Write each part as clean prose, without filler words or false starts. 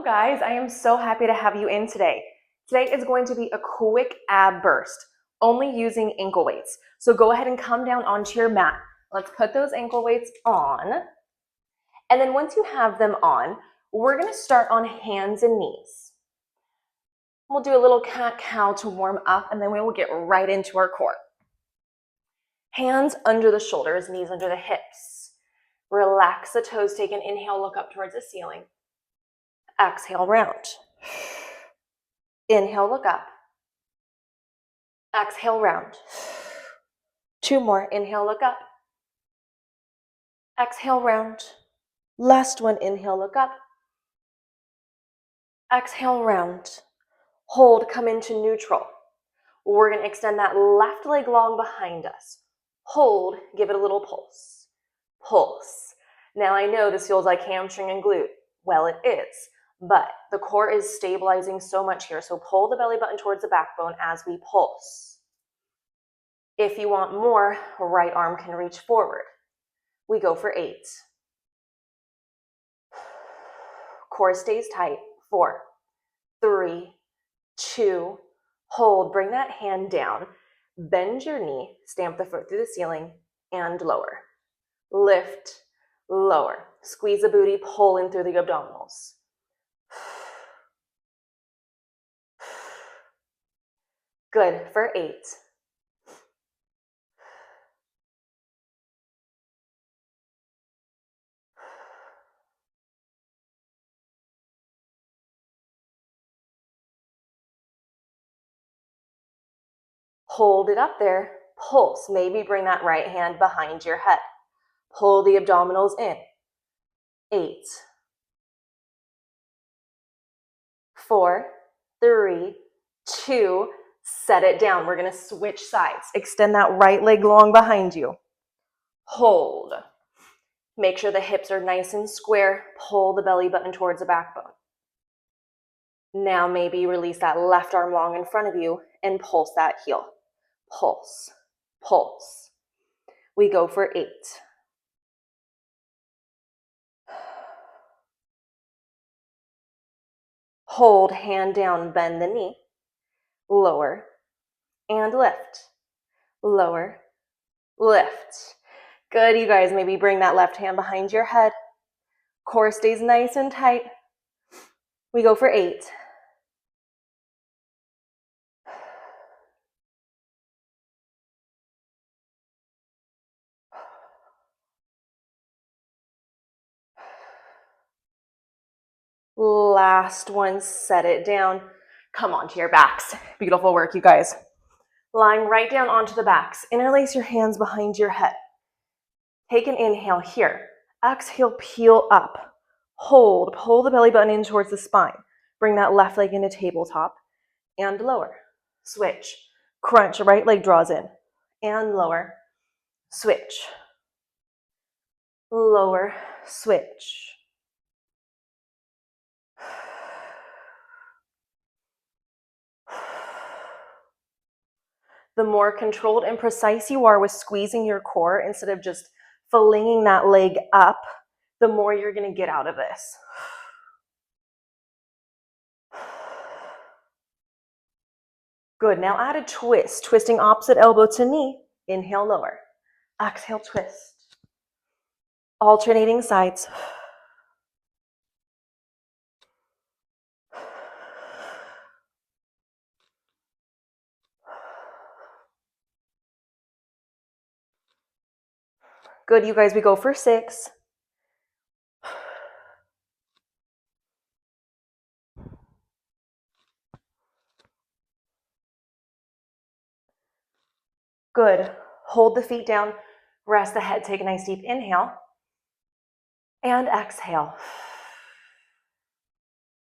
guys, I am so happy to have you in today. Today is going to be a quick ab burst, only using ankle weights. So go ahead and come down onto your mat. Let's put those ankle weights on. And then once you have them on, we're going to start on hands and knees. We'll do a little cat-cow to warm up, and then we will get right into our core. Hands under the shoulders, knees under the hips. Relax the toes, take an inhale, look up towards the ceiling. Exhale, round. Inhale, look up. Exhale, round. Two more. Inhale, look up. Exhale, round. Last one. Inhale, look up. Exhale, round. Hold, come into neutral. We're going to extend that left leg long behind us. Hold, give it a little pulse. Pulse. Now I know this feels like hamstring and glute. Well, it is. But the core is stabilizing so much here, so pull the belly button towards the backbone as we pulse. If you want more, right arm can reach forward. We go for 8. Core stays tight. 4, 3, 2, hold. Bring that hand down. Bend your knee, stamp the foot through the ceiling, and lower. Lift, lower. Squeeze the booty, pull in through the abdominals. Good, for 8. Hold it up there, pulse. Maybe bring that right hand behind your head. Pull the abdominals in. 8, 4, 3, 2, set it down. We're going to switch sides. Extend that right leg long behind you. Hold. Make sure the hips are nice and square. Pull the belly button towards the backbone. Now maybe release that left arm long in front of you and pulse that heel. Pulse, pulse. We go for 8. Hold, hand down, bend the knee. Lower and lift. Lower, lift. Good, you guys. Maybe bring that left hand behind your head. Core stays nice and tight. We go for 8. Last one, set it down. Come onto your backs. Beautiful work, you guys. Lying right down onto the backs. Interlace your hands behind your head. Take an inhale here. Exhale, peel up. Hold, pull the belly button in towards the spine. Bring that left leg into tabletop and lower. Switch. Crunch, right leg draws in and lower. Switch. Lower, switch. The more controlled and precise you are with squeezing your core instead of just flinging that leg up, the more you're going to get out of this. Good. Now add a twist. Twisting opposite elbow to knee. Inhale, lower. Exhale, twist. Alternating sides. Good, you guys. We go for 6. Good. Hold the feet down. Rest the head. Take a nice deep inhale. And exhale.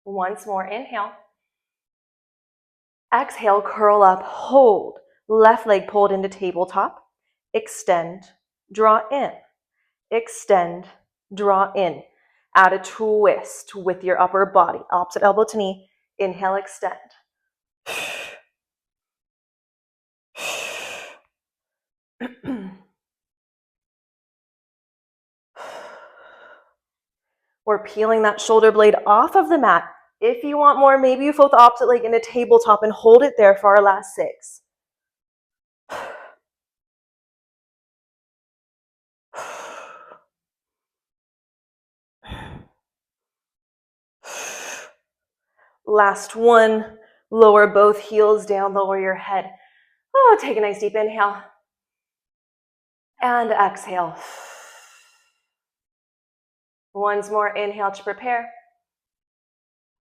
Once more. Inhale. Exhale, curl up, hold. Left leg pulled into tabletop. Extend, draw in. Extend, draw in. Add a twist with your upper body. Opposite elbow to knee. Inhale, extend. We're peeling that shoulder blade off of the mat, If you want more, maybe you float the opposite leg into tabletop and hold it there for our last 6. Last one. Lower both heels down, lower your head. Oh, take a nice deep inhale. And exhale. Once more, inhale to prepare.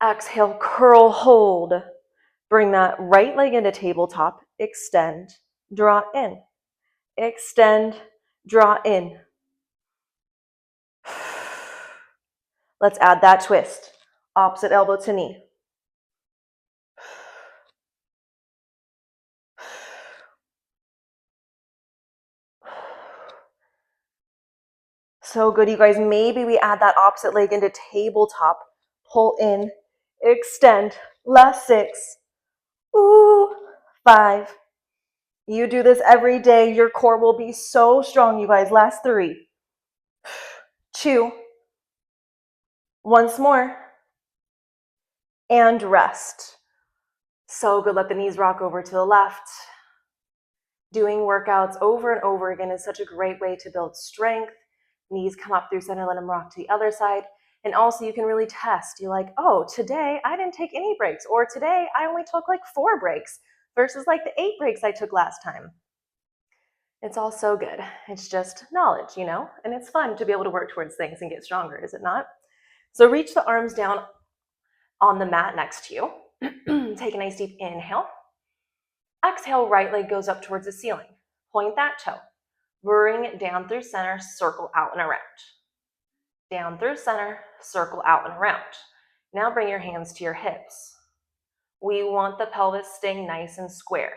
Exhale, curl, hold. Bring that right leg into tabletop. Extend, draw in. Extend, draw in. Let's add that twist. Opposite elbow to knee. So good, you guys. Maybe we add that opposite leg into tabletop. Pull in, extend. Last 6. Ooh, 5. You do this every day. Your core will be so strong, you guys. Last 3. 2. Once more. And rest. So good. Let the knees rock over to the left. Doing workouts over and over again is such a great way to build strength. Knees come up through center, let them rock to the other side. And also you can really test. You're like, oh, today I didn't take any breaks, or today I only took like 4 breaks versus like the 8 breaks I took last time. It's all so good. It's just knowledge, you know, and it's fun to be able to work towards things and get stronger, is it not? So reach the arms down on the mat next to you. Take a nice deep inhale. Exhale, right leg goes up towards the ceiling. Point that toe. Bring it down through center, circle out and around. Down through center, circle out and around. Now bring your hands to your hips. We want the pelvis staying nice and square.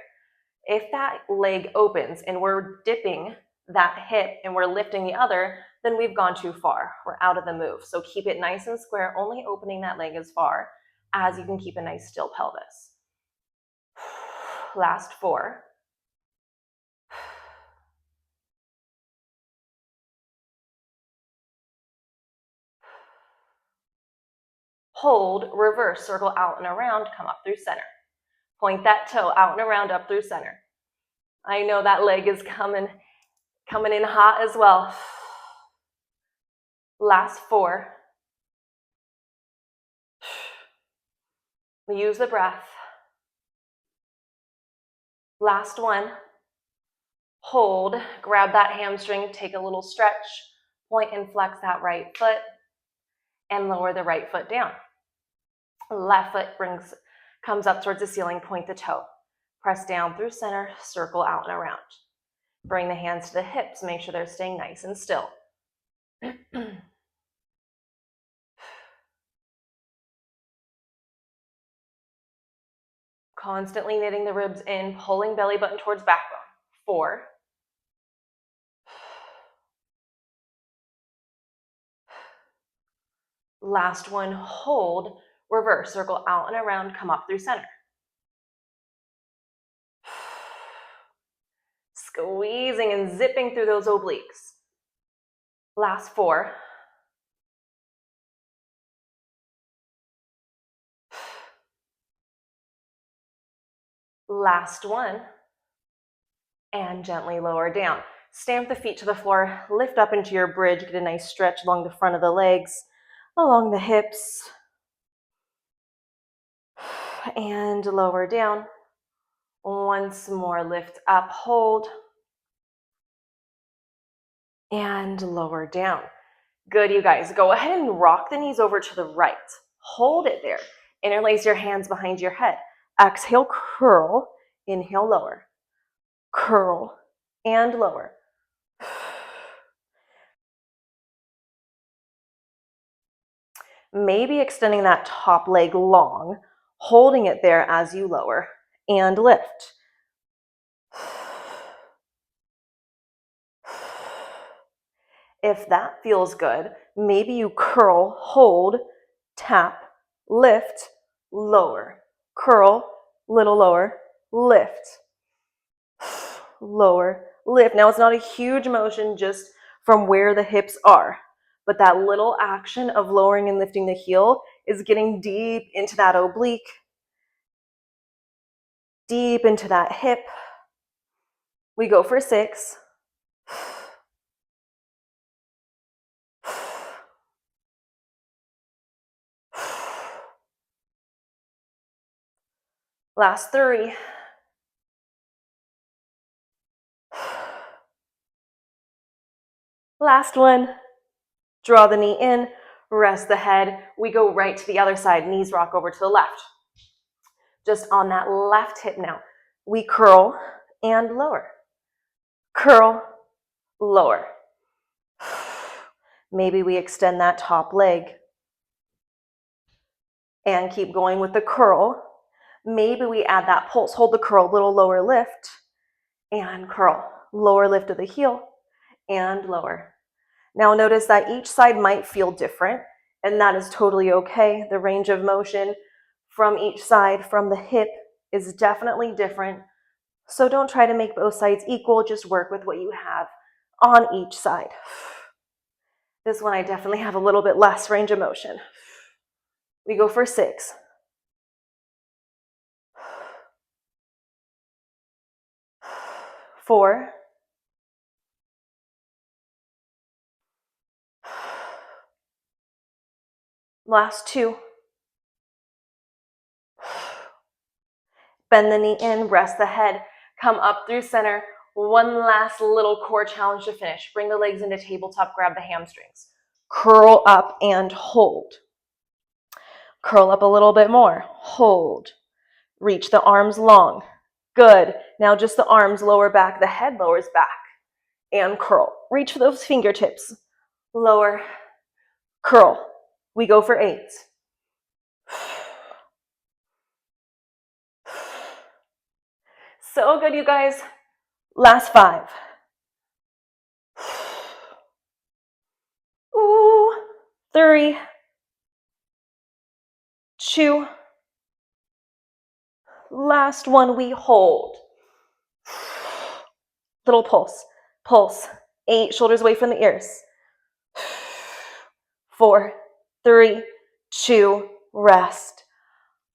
If that leg opens and we're dipping that hip and we're lifting the other, then we've gone too far. We're out of the move. So keep it nice and square, only opening that leg as far as you can keep a nice still pelvis. Last 4. Hold, reverse, circle out and around, come up through center. Point that toe out and around, up through center. I know that leg is coming in hot as well. Last 4. Use the breath. Last 1. Hold, grab that hamstring, take a little stretch, point and flex that right foot, and lower the right foot down. Left foot comes up towards the ceiling, point the toe. Press down through center, circle out and around. Bring the hands to the hips, make sure they're staying nice and still. Constantly knitting the ribs in, pulling belly button towards backbone. 4. Last 1, hold, reverse, circle out and around, come up through center. Squeezing and zipping through those obliques. Last 4. Last 1. And gently lower down. Stamp the feet to the floor, lift up into your bridge, get a nice stretch along the front of the legs, along the hips, and lower down. Once more, lift up, hold, and lower down. Good, you guys. Go ahead and rock the knees over to the right. Hold it there. Interlace your hands behind your head. Exhale, curl. Inhale, lower. Curl and lower. Maybe extending that top leg long, holding it there as you lower and lift. If that feels good, maybe you curl, hold, tap, lift, lower. Curl, little lower, lift. Lower, lift. Now it's not a huge motion just from where the hips are, but that little action of lowering and lifting the heel is getting deep into that oblique, deep into that hip. We go for 6. Last 3. Last one. Draw the knee in, rest the head. We go right to the other side, knees rock over to the left. Just on that left hip now, we curl and lower. Curl, lower. Maybe we extend that top leg and keep going with the curl. Maybe we add that pulse. Hold the curl, little lower lift and curl. Lower lift of the heel and lower. Now notice that each side might feel different, and that is totally okay. The range of motion from each side, from the hip, is definitely different. So don't try to make both sides equal, just work with what you have on each side. This one I definitely have a little bit less range of motion. We go for 6. 4. 2. Bend the knee in, rest the head, come up through center. One last little core challenge to finish. Bring the legs into tabletop, grab the hamstrings. Curl up and hold. Curl up a little bit more, hold. Reach the arms long. Good. Now just the arms lower back, the head lowers back. And curl. Reach for those fingertips. Lower, curl. We go for 8. So good, you guys. Last 5. Ooh. 3, 2. Last one, we hold. Little pulse, pulse. 8, shoulders away from the ears. 4, 3, 2, rest.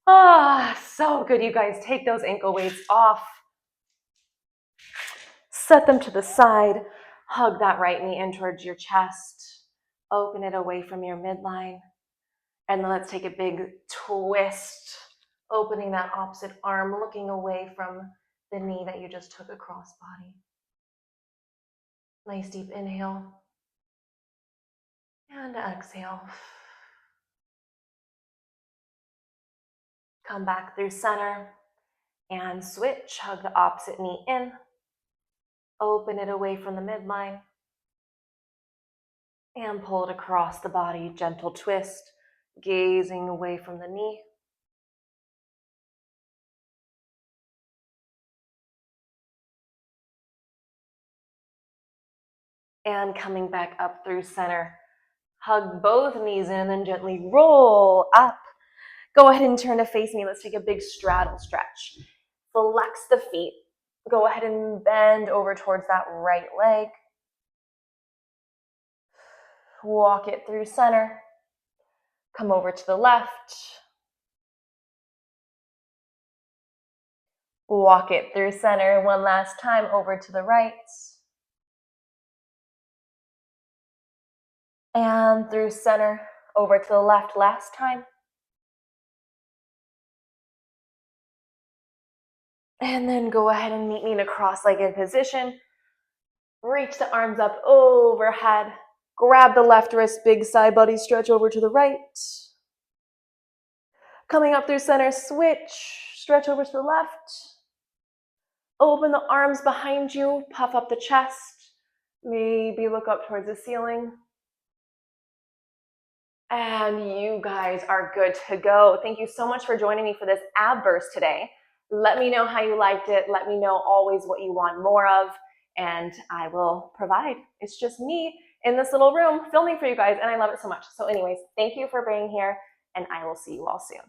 So good, you guys. Take those ankle weights off. Set them to the side. Hug that right knee in towards your chest. Open it away from your midline. And then let's take a big twist. Opening that opposite arm, looking away from the knee that you just took across body. Nice deep inhale. And exhale. Come back through center and switch. Hug the opposite knee in. Open it away from the midline. And pull it across the body. Gentle twist. Gazing away from the knee. And coming back up through center. Hug both knees in and then gently roll up. Go ahead and turn to face me. Let's take a big straddle stretch. Flex the feet. Go ahead and bend over towards that right leg. Walk it through center. Come over to the left. Walk it through center one last time over to the right. And through center over to the left last time. And then go ahead and meet me in a cross-legged position. Reach the arms up overhead. Grab the left wrist, big side body stretch over to the right. Coming up through center, switch, stretch over to the left. Open the arms behind you, puff up the chest. Maybe look up towards the ceiling. And you guys are good to go. Thank you so much for joining me for this ab burst today. Let me know how you liked it. Let me know always what you want more of, and I will provide. It's just me in this little room filming for you guys, and I love it so much. So anyways, thank you for being here, and I will see you all soon.